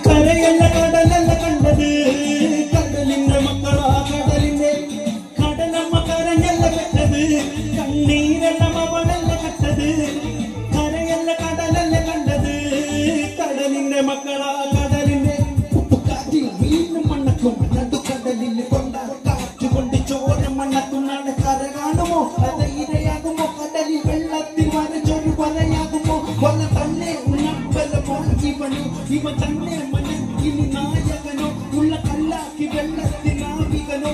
കരയല്ല കടലല്ല കണ്ടത് കടലിന്റെ മക്കളാ കടലിന്റെ കടലമ്മ കരഞ്ഞല്ല പെട്ടത് കണ്ണീരെല്ലാം അവളല്ല കട്ടത് കരയല്ല കടലല്ല കണ്ടത് കടലിന്റെ മക്കളാ കടലിന്റെ ഉപ്പുകാറ്റിൽ മീനും മണ്ണക്കും നടുക്കടലിൽ കൊണ്ട കാറ്റുകൊണ്ട് ചോര മണ്ണത്തുന്നാണ് കര കാണുമോ അത് ഇരയാകുമോ കടലിൽ വെള്ളത്തിൽ വരച്ചൊരു വലയാകുമോ വല തന്നെ ഉണപ്പലമോ ഇവ തന്നെ മനസ്സിന് നായകനോ ഉള്ള കല്ലാക്കി വെള്ളത്തിനാവികനോ